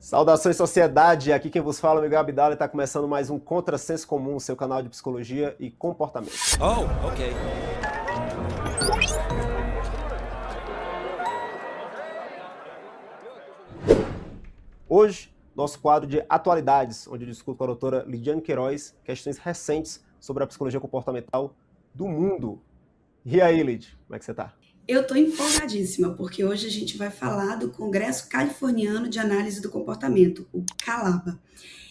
Saudações, sociedade! Aqui quem vos fala é o Miguel Abdala e está começando mais um Contrasenso Comum, seu canal de psicologia e comportamento. Oh, ok. Hoje, nosso quadro de atualidades, onde eu discuto com a doutora Lidiane Queiroz questões recentes sobre a psicologia comportamental do mundo. E aí, Lid, como é que você está? Eu estou empolgadíssima, porque hoje a gente vai falar do Congresso Californiano de Análise do Comportamento, o CALABA.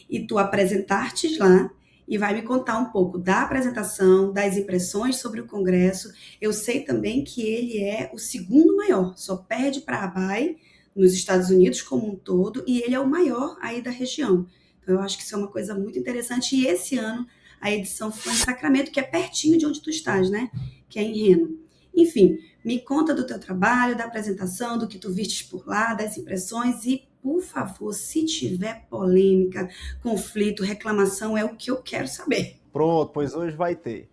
E tu apresentar-te lá e vai me contar um pouco da apresentação, das impressões sobre o Congresso. Eu sei também que ele é o segundo maior, só perde para a ABAI, nos Estados Unidos como um todo, e ele é o maior aí da região. Então eu acho que isso é uma coisa muito interessante. E esse ano a edição foi em Sacramento, que é pertinho de onde tu estás, né? Que é em Reno. Enfim, me conta do teu trabalho, da apresentação, do que tu vistes por lá, das impressões e, por favor, se tiver polêmica, conflito, reclamação, é o que eu quero saber. Pronto, pois hoje vai ter.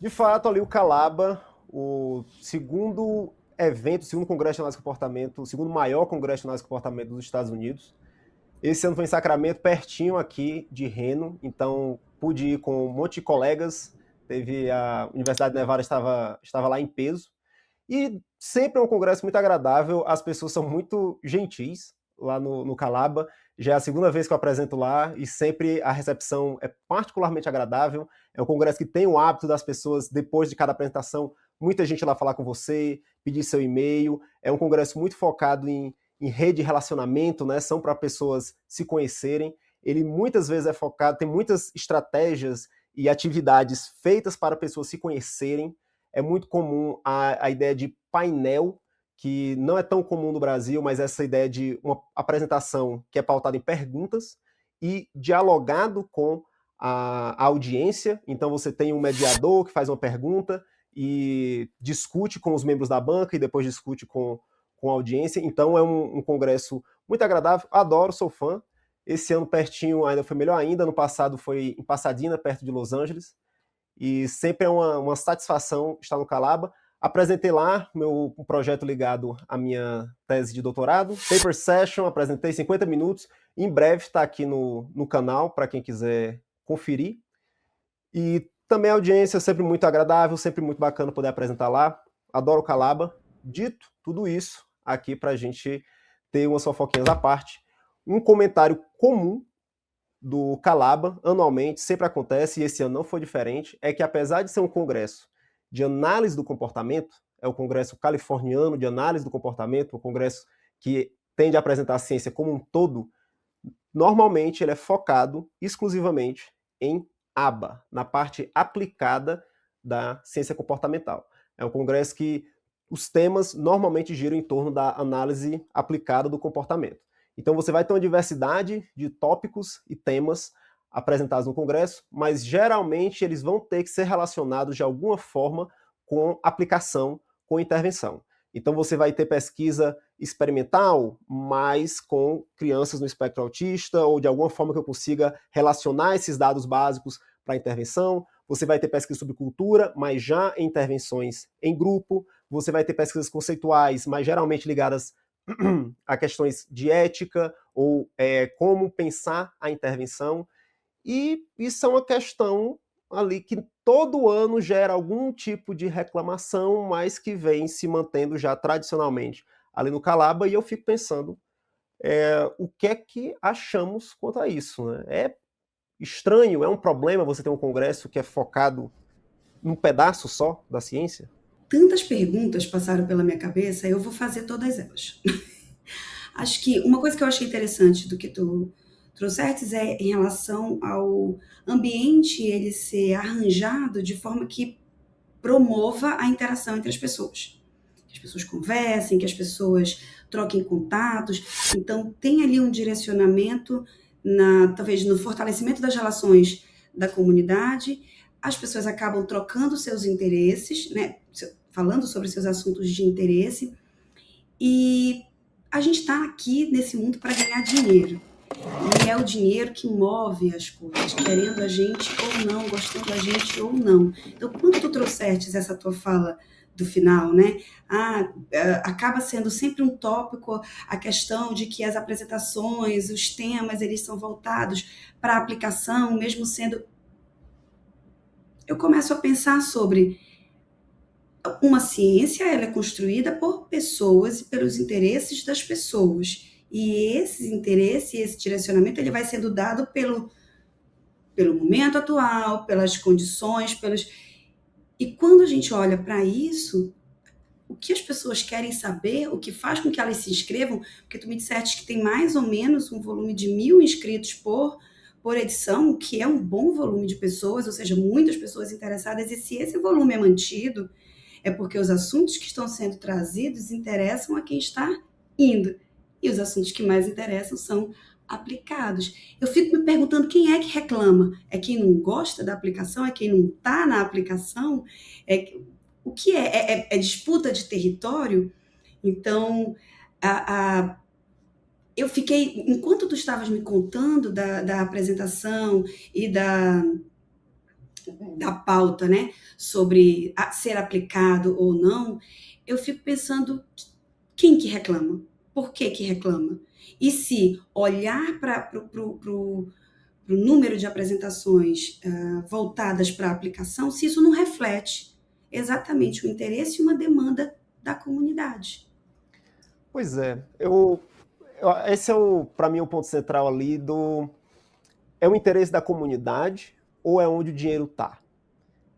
De fato, ali o CALABA, o segundo evento, o segundo Congresso de Análise do Comportamento, o segundo maior Congresso de Análise do Comportamento dos Estados Unidos. Esse ano foi em Sacramento, pertinho aqui de Reno, então pude ir com um monte de colegas, teve a Universidade de Nevada estava lá em peso, e sempre é um congresso muito agradável, as pessoas são muito gentis lá no CALABA, já é a segunda vez que eu apresento lá, e sempre a recepção é particularmente agradável, é um congresso que tem o hábito das pessoas, depois de cada apresentação, muita gente lá falar com você, pedir seu e-mail, é um congresso muito focado em rede de relacionamento, né? São para pessoas se conhecerem, ele muitas vezes é focado, tem muitas estratégias e atividades feitas para pessoas se conhecerem. É muito comum a ideia de painel, que não é tão comum no Brasil, mas essa ideia de uma apresentação que é pautada em perguntas e dialogado com a audiência. Então você tem um mediador que faz uma pergunta e discute com os membros da banca e depois discute com a audiência. Então é um congresso muito agradável, adoro, sou fã. Esse ano pertinho ainda foi melhor ainda, no passado foi em Pasadena, perto de Los Angeles, e sempre é uma satisfação estar no CALABA. Apresentei lá um projeto ligado à minha tese de doutorado, Paper Session, apresentei 50 minutos, em breve está aqui no canal, para quem quiser conferir. E também a audiência é sempre muito agradável, sempre muito bacana poder apresentar lá, adoro o CALABA. Dito tudo isso, aqui para a gente ter umas fofoquinhas à parte, um comentário comum do CALABA, anualmente, sempre acontece, e esse ano não foi diferente, é que apesar de ser um congresso de análise do comportamento, é o Congresso Californiano de Análise do Comportamento, um congresso que tende a apresentar a ciência como um todo, normalmente ele é focado exclusivamente em ABA, na parte aplicada da ciência comportamental. É um congresso que os temas normalmente giram em torno da análise aplicada do comportamento. Então você vai ter uma diversidade de tópicos e temas apresentados no congresso, mas geralmente eles vão ter que ser relacionados de alguma forma com aplicação, com intervenção. Então você vai ter pesquisa experimental, mas com crianças no espectro autista, ou de alguma forma que eu consiga relacionar esses dados básicos para a intervenção. Você vai ter pesquisa sobre cultura, mas já em intervenções em grupo. Você vai ter pesquisas conceituais, mas geralmente ligadas a questões de ética ou como pensar a intervenção. E isso é uma questão ali que todo ano gera algum tipo de reclamação, mas que vem se mantendo já tradicionalmente ali no CALABA, e eu fico pensando o que é que achamos quanto a isso, né? É estranho, é um problema você ter um congresso que é focado num pedaço só da ciência? Tantas perguntas passaram pela minha cabeça, eu vou fazer todas elas. Acho que uma coisa que eu achei interessante do que tu trouxestes é em relação ao ambiente ele ser arranjado de forma que promova a interação entre as pessoas. Que as pessoas conversem, que as pessoas troquem contatos. Então, tem ali um direcionamento, talvez no fortalecimento das relações da comunidade. As pessoas acabam trocando seus interesses, né? Falando sobre seus assuntos de interesse. E a gente está aqui nesse mundo para ganhar dinheiro. E é o dinheiro que move as coisas, querendo a gente ou não, gostando da gente ou não. Então, quando tu trouxestes essa tua fala do final, né? Acaba sendo sempre um tópico a questão de que as apresentações, os temas, eles são voltados para a aplicação, mesmo sendo... Eu começo a pensar sobre uma ciência, ela é construída por pessoas e pelos interesses das pessoas. E esse interesse, esse direcionamento, ele vai sendo dado pelo momento atual, pelas condições, E quando a gente olha para isso, o que as pessoas querem saber, o que faz com que elas se inscrevam, porque tu me disseste que tem mais ou menos um volume de 1.000 inscritos por edição, o que é um bom volume de pessoas, ou seja, muitas pessoas interessadas, e se esse volume é mantido, é porque os assuntos que estão sendo trazidos interessam a quem está indo. E os assuntos que mais interessam são aplicados. Eu fico me perguntando quem é que reclama. É quem não gosta da aplicação? É quem não está na aplicação? O que é? É disputa de território? Então, eu fiquei, enquanto tu estavas me contando da apresentação e da pauta, né, sobre ser aplicado ou não, eu fico pensando quem que reclama? Por que reclama? E se olhar para o número de apresentações voltadas para a aplicação, se isso não reflete exatamente o interesse e uma demanda da comunidade. Pois é, esse é, para mim, o ponto central ali é o interesse da comunidade ou é onde o dinheiro está?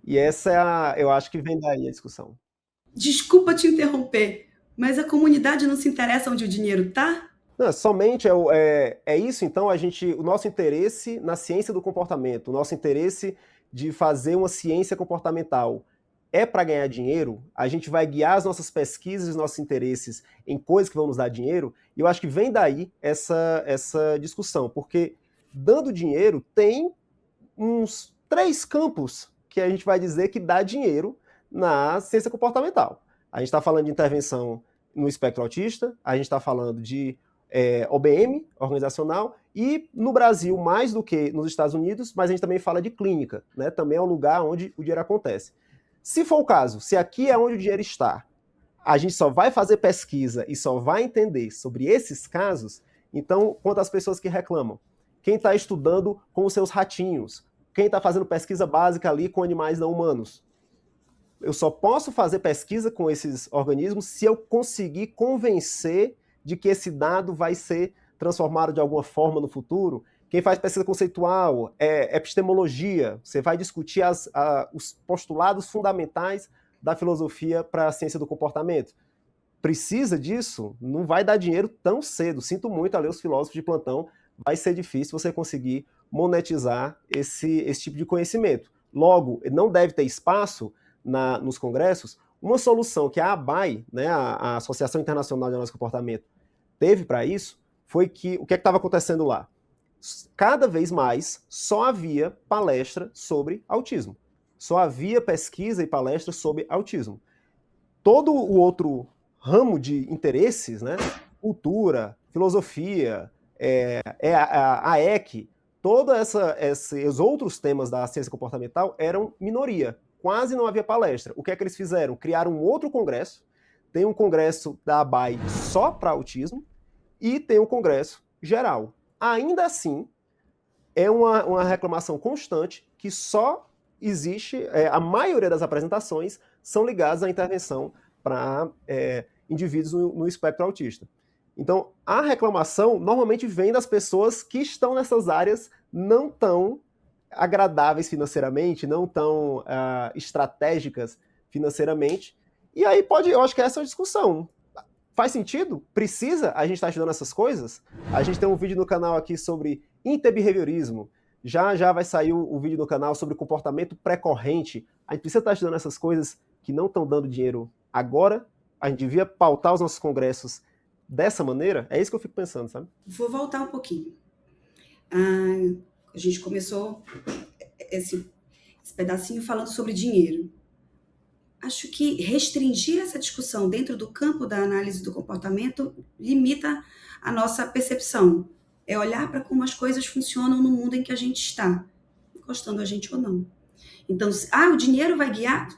E essa eu acho que vem daí a discussão. Desculpa te interromper, mas a comunidade não se interessa onde o dinheiro está? Não, somente é isso, então, o nosso interesse na ciência do comportamento, o nosso interesse de fazer uma ciência comportamental é para ganhar dinheiro, a gente vai guiar as nossas pesquisas, os nossos interesses em coisas que vão nos dar dinheiro, e eu acho que vem daí essa discussão, porque dando dinheiro tem uns 3 campos que a gente vai dizer que dá dinheiro na ciência comportamental. A gente está falando de intervenção no espectro autista, a gente está falando de OBM, organizacional, e no Brasil, mais do que nos Estados Unidos, mas a gente também fala de clínica, né? Também é um lugar onde o dinheiro acontece. Se for o caso, se aqui é onde o dinheiro está, a gente só vai fazer pesquisa e só vai entender sobre esses casos, então, quanto às pessoas que reclamam, quem está estudando com os seus ratinhos, quem está fazendo pesquisa básica ali com animais não humanos, eu só posso fazer pesquisa com esses organismos se eu conseguir convencer de que esse dado vai ser transformado de alguma forma no futuro. Quem faz pesquisa conceitual, epistemologia, você vai discutir os postulados fundamentais da filosofia para a ciência do comportamento. Precisa disso? Não vai dar dinheiro tão cedo. Sinto muito a ler os filósofos de plantão, vai ser difícil você conseguir monetizar esse tipo de conhecimento. Logo, não deve ter espaço nos congressos. Uma solução que a ABAI, né, a Associação Internacional de Análise do Comportamento, teve para isso, foi que o que estava acontecendo lá? Cada vez mais só havia palestra sobre autismo. Só havia pesquisa e palestra sobre autismo. Todo o outro ramo de interesses, né, cultura, filosofia, a EC, todos esses outros temas da ciência comportamental eram minoria. Quase não havia palestra. O que é que eles fizeram? Criaram um outro congresso. Tem um congresso da ABAI só para autismo e tem um congresso geral. Ainda assim, é uma reclamação constante que só existe, a maioria das apresentações são ligadas à intervenção para indivíduos no espectro autista. Então, a reclamação normalmente vem das pessoas que estão nessas áreas não tão agradáveis financeiramente, não tão estratégicas financeiramente. E aí eu acho que essa é a discussão. Faz sentido? Precisa a gente estar estudando essas coisas? A gente tem um vídeo no canal aqui sobre interbehaviorismo. Já vai sair o vídeo no canal sobre comportamento pré-corrente. A gente precisa estar estudando essas coisas que não estão dando dinheiro agora. A gente devia pautar os nossos congressos dessa maneira. É isso que eu fico pensando, sabe? Vou voltar um pouquinho. A gente começou esse pedacinho falando sobre dinheiro. Acho que restringir essa discussão dentro do campo da análise do comportamento limita a nossa percepção. É olhar para como as coisas funcionam no mundo em que a gente está, gostando a gente ou não. Então, o dinheiro vai guiar?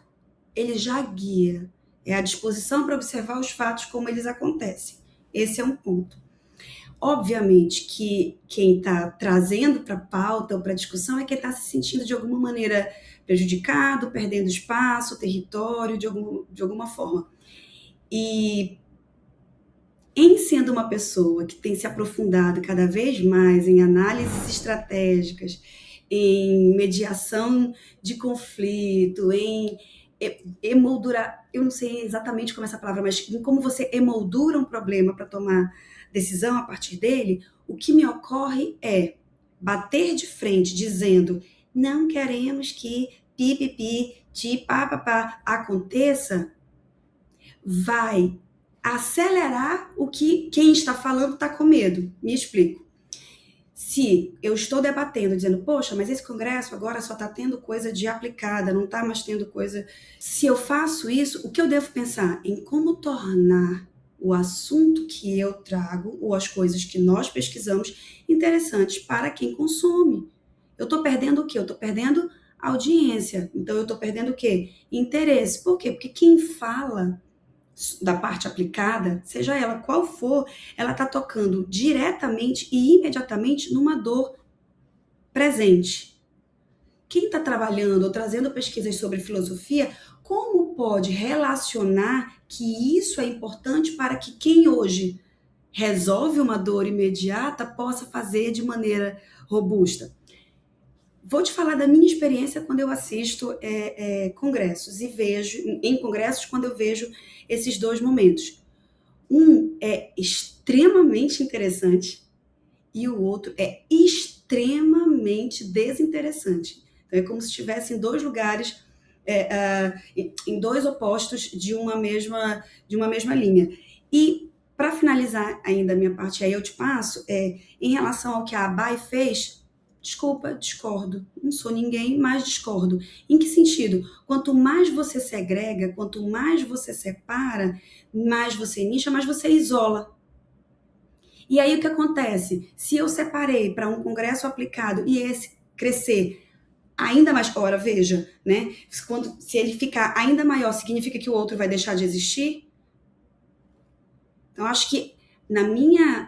Ele já guia. É a disposição para observar os fatos como eles acontecem. Esse é um ponto. Obviamente que quem está trazendo para a pauta ou para a discussão é quem está se sentindo de alguma maneira prejudicado, perdendo espaço, território, de alguma forma. E em sendo uma pessoa que tem se aprofundado cada vez mais em análises estratégicas, em mediação de conflito, em emoldurar, eu não sei exatamente como é essa palavra, mas em como você emoldura um problema para tomar decisão a partir dele, o que me ocorre é bater de frente dizendo não queremos que pipipi, ti, pá, aconteça, vai acelerar o que quem está falando está com medo. Me explico. Se eu estou debatendo, dizendo, poxa, mas esse congresso agora só está tendo coisa de aplicada, não está mais tendo coisa... Se eu faço isso, o que eu devo pensar? Em como tornar o assunto que eu trago, ou as coisas que nós pesquisamos, interessantes para quem consome. Eu estou perdendo o quê? Eu estou perdendo audiência. Então, eu estou perdendo o quê? Interesse. Por quê? Porque quem fala da parte aplicada, seja ela qual for, ela está tocando diretamente e imediatamente numa dor presente. Quem está trabalhando ou trazendo pesquisas sobre filosofia, como pode relacionar que isso é importante para que quem hoje resolve uma dor imediata possa fazer de maneira robusta? Vou te falar da minha experiência quando eu assisto congressos e vejo, em congressos, quando eu vejo esses dois momentos. Um é extremamente interessante e o outro é extremamente desinteressante. Então, é como se estivesse em dois lugares, em dois opostos de uma mesma linha. E, para finalizar ainda a minha parte, aí eu te passo, em relação ao que a Abai fez, desculpa, discordo. Não sou ninguém, mas discordo. Em que sentido? Quanto mais você segrega, quanto mais você separa, mais você nicha, mais você isola. E aí o que acontece? Se eu separei para um congresso aplicado e esse crescer ainda mais, ora, veja, né? Se ele ficar ainda maior, significa que o outro vai deixar de existir? Então, acho que na minha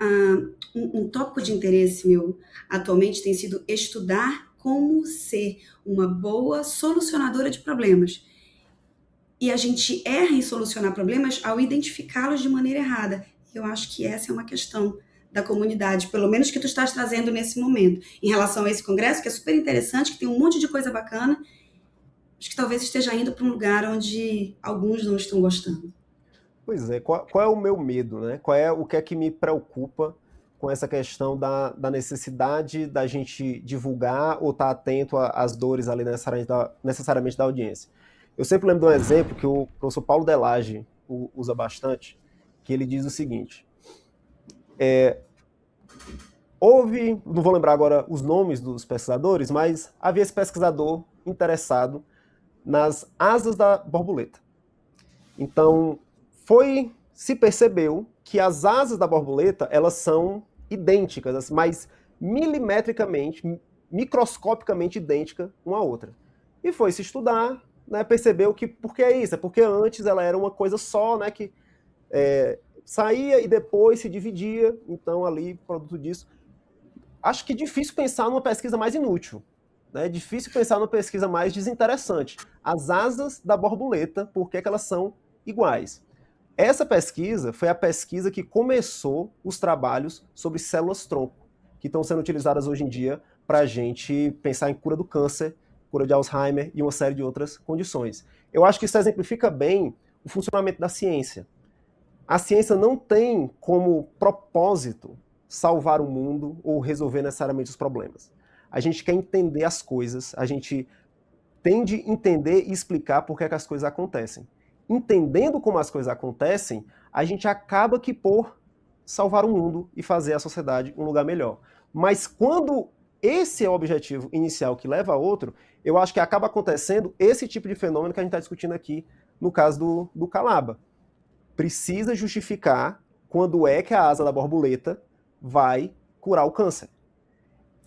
um tópico de interesse meu atualmente tem sido estudar como ser uma boa solucionadora de problemas. E a gente erra em solucionar problemas ao identificá-los de maneira errada. Eu acho que essa é uma questão da comunidade, pelo menos que tu estás trazendo nesse momento, em relação a esse congresso, que é super interessante, que tem um monte de coisa bacana, acho que talvez esteja indo para um lugar onde alguns não estão gostando. Pois é, qual é o meu medo, né? Qual é o que é que me preocupa com essa questão da necessidade da gente divulgar ou estar atento às dores ali necessariamente da audiência? Eu sempre lembro de um exemplo que o professor Paulo Delage usa bastante, que ele diz o seguinte: não vou lembrar agora os nomes dos pesquisadores, mas havia esse pesquisador interessado nas asas da borboleta. Então, se percebeu que as asas da borboleta, elas são idênticas, mas milimetricamente, microscopicamente idênticas uma à outra. E foi se estudar, né, percebeu que, por que é isso? É porque antes ela era uma coisa só, né, que saía e depois se dividia, então ali, produto disso. Acho que é difícil pensar numa pesquisa mais inútil, né? É difícil pensar numa pesquisa mais desinteressante. As asas da borboleta, por que elas são iguais? Essa pesquisa foi a pesquisa que começou os trabalhos sobre células-tronco, que estão sendo utilizadas hoje em dia para a gente pensar em cura do câncer, cura de Alzheimer e uma série de outras condições. Eu acho que isso exemplifica bem o funcionamento da ciência. A ciência não tem como propósito salvar o mundo ou resolver necessariamente os problemas. A gente quer entender as coisas, a gente tende a entender e explicar por que as coisas acontecem. Entendendo como as coisas acontecem, a gente acaba que por salvar o mundo e fazer a sociedade um lugar melhor. Mas quando esse é o objetivo inicial que leva a outro, eu acho que acaba acontecendo esse tipo de fenômeno que a gente está discutindo aqui no caso do Calaba. Precisa justificar quando é que a asa da borboleta vai curar o câncer.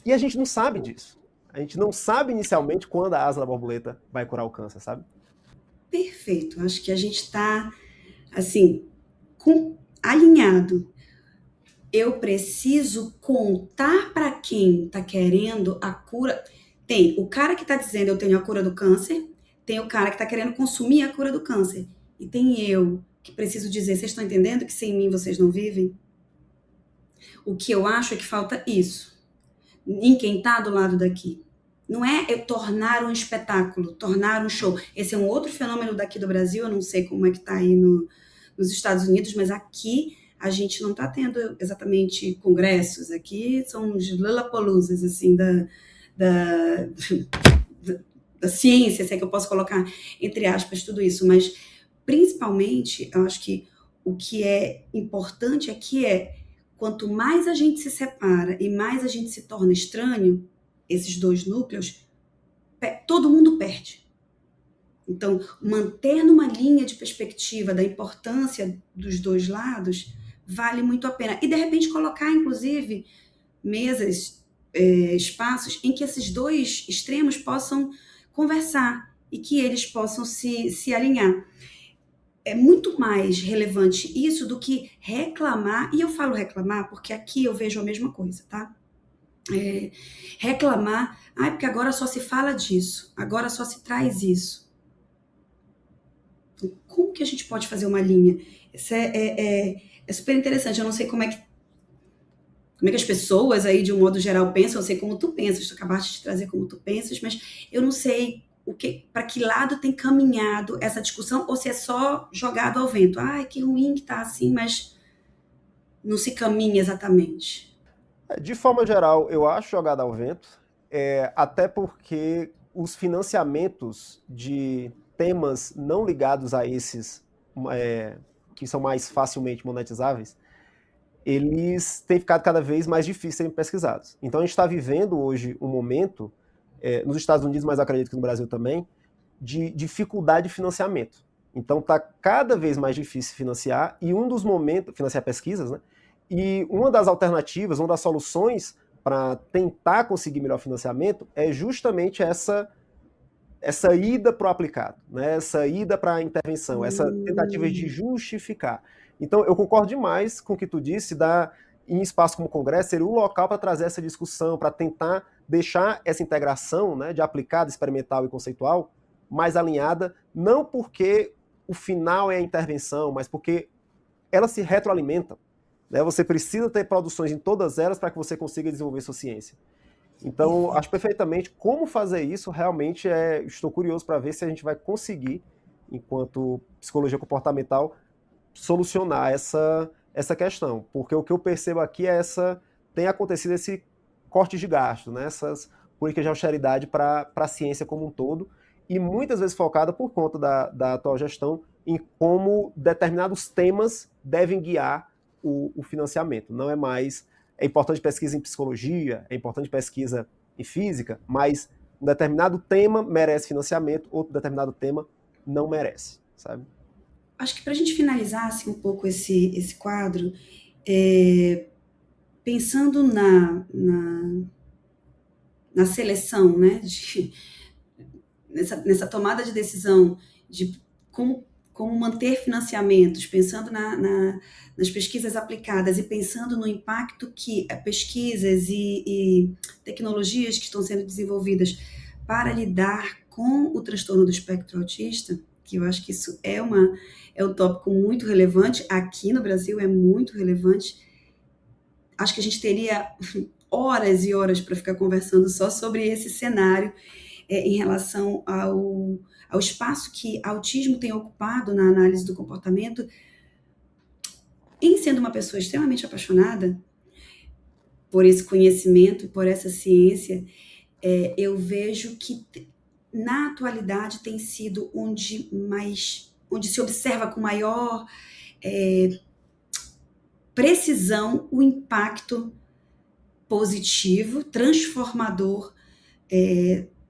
E a gente não sabe disso. A gente não sabe inicialmente quando a asa da borboleta vai curar o câncer, sabe? Perfeito. Acho que a gente está, assim, alinhado. Eu preciso contar para quem está querendo a cura. Tem o cara que está dizendo eu tenho a cura do câncer, tem o cara que está querendo consumir a cura do câncer. E tem eu que preciso dizer, vocês estão entendendo que sem mim vocês não vivem? O que eu acho é que falta isso. Em quem está do lado daqui. Não é eu tornar um espetáculo, tornar um show. Esse é um outro fenômeno daqui do Brasil, eu não sei como é que está aí nos Estados Unidos, mas aqui a gente não está tendo exatamente congressos. Aqui são os Lollapaloozas, assim, da, da ciência, se é que eu posso colocar entre aspas tudo isso, mas principalmente eu acho que o que é importante aqui é quanto mais a gente se separa e mais a gente se torna estranho, esses dois núcleos, todo mundo perde. Então, manter numa linha de perspectiva da importância dos dois lados vale muito a pena. E, de repente, colocar, inclusive, mesas, espaços em que esses dois extremos possam conversar e que eles possam se alinhar. É muito mais relevante isso do que reclamar, e eu falo reclamar porque aqui eu vejo a mesma coisa, tá? Reclamar, porque agora só se fala disso, agora só se traz isso. Então, como que a gente pode fazer uma linha? Isso é super interessante, eu não sei como é que as pessoas aí, de um modo geral, pensam, eu sei como tu pensas, tu acabaste de trazer como tu pensas, mas eu não sei para que lado tem caminhado essa discussão, ou se é só jogado ao vento. Que ruim que tá assim, mas não se caminha exatamente. De forma geral, eu acho jogada ao vento, até porque os financiamentos de temas não ligados a esses que são mais facilmente monetizáveis, eles têm ficado cada vez mais difíceis de serem pesquisados. Então a gente está vivendo hoje um momento, nos Estados Unidos, mas acredito que no Brasil também, de dificuldade de financiamento. Então está cada vez mais difícil financiar, e um dos momentos, financiar pesquisas, né? E uma das alternativas, uma das soluções para tentar conseguir melhor financiamento é justamente essa ida para o aplicado, né? Essa ida para a intervenção, essa tentativa de justificar. Então, eu concordo demais com o que tu disse, em espaço como o Congresso, seria o local para trazer essa discussão, para tentar deixar essa integração, né, de aplicado, experimental e conceitual mais alinhada, não porque o final é a intervenção, mas porque elas se retroalimentam. Né? Você precisa ter produções em todas elas para que você consiga desenvolver sua ciência. Então, acho perfeitamente como fazer isso. Realmente estou curioso para ver se a gente vai conseguir, enquanto psicologia comportamental, solucionar essa questão. Porque o que eu percebo aqui tem acontecido esse corte de gasto, né? Essas políticas de austeridade para a ciência como um todo, e muitas vezes focada por conta da atual gestão em como determinados temas devem guiar o financiamento. Não é mais... É importante pesquisa em psicologia, é importante pesquisa em física, mas um determinado tema merece financiamento, outro determinado tema não merece, sabe? Acho que para a gente finalizar assim, um pouco esse quadro, pensando na seleção, né, nessa tomada de decisão de como manter financiamentos, pensando nas pesquisas aplicadas e pensando no impacto que pesquisas e tecnologias que estão sendo desenvolvidas para lidar com o transtorno do espectro autista, que eu acho que isso é um tópico muito relevante, aqui no Brasil é muito relevante. Acho que a gente teria horas e horas para ficar conversando só sobre esse cenário em relação ao espaço que autismo tem ocupado na análise do comportamento. Em sendo uma pessoa extremamente apaixonada por esse conhecimento, por essa ciência, eu vejo que na atualidade tem sido onde se observa com maior precisão o impacto positivo, transformador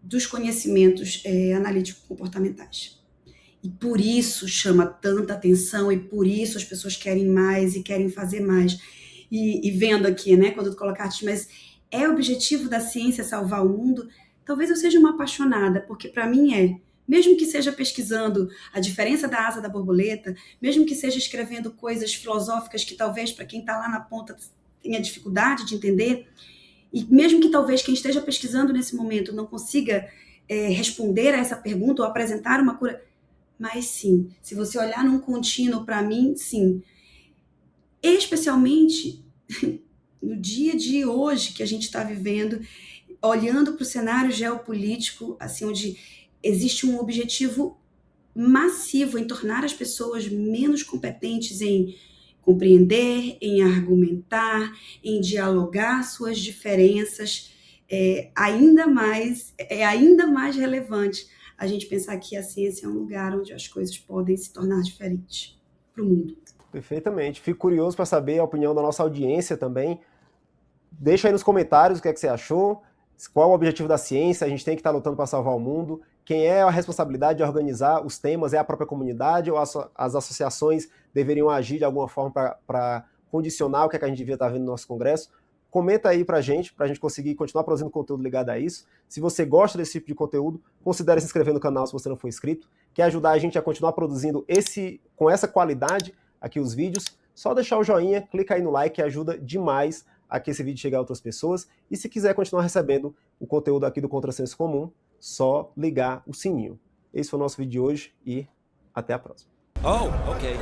dos conhecimentos analítico-comportamentais. E por isso chama tanta atenção, e por isso as pessoas querem mais e querem fazer mais. E vendo aqui, né, quando tu colocaste, mas é o objetivo da ciência salvar o mundo? Talvez eu seja uma apaixonada, porque para mim mesmo que seja pesquisando a diferença da asa da borboleta, mesmo que seja escrevendo coisas filosóficas que talvez para quem está lá na ponta tenha dificuldade de entender, e mesmo que talvez quem esteja pesquisando nesse momento não consiga responder a essa pergunta ou apresentar uma cura, mas sim, se você olhar num contínuo, para mim, sim. Especialmente no dia de hoje que a gente está vivendo, olhando para o cenário geopolítico, assim, onde existe um objetivo massivo em tornar as pessoas menos competentes em compreender, em argumentar, em dialogar suas diferenças, é ainda mais relevante a gente pensar que a ciência é um lugar onde as coisas podem se tornar diferentes para o mundo. Perfeitamente. Fico curioso para saber a opinião da nossa audiência também. Deixa aí nos comentários o que é que você achou, qual é o objetivo da ciência, a gente tem que estar lutando para salvar o mundo, quem é a responsabilidade de organizar os temas, é a própria comunidade ou as associações deveriam agir de alguma forma para condicionar o que é que a gente devia estar vendo no nosso congresso? Comenta aí para a gente conseguir continuar produzindo conteúdo ligado a isso. Se você gosta desse tipo de conteúdo, considere se inscrever no canal se você não for inscrito. Quer ajudar a gente a continuar produzindo com essa qualidade aqui os vídeos? Só deixar o joinha, clica aí no like, que ajuda demais a que esse vídeo chegue a outras pessoas. E se quiser continuar recebendo o conteúdo aqui do Contrassenso Comum, só ligar o sininho. Esse foi o nosso vídeo de hoje e até a próxima. Oh, okay.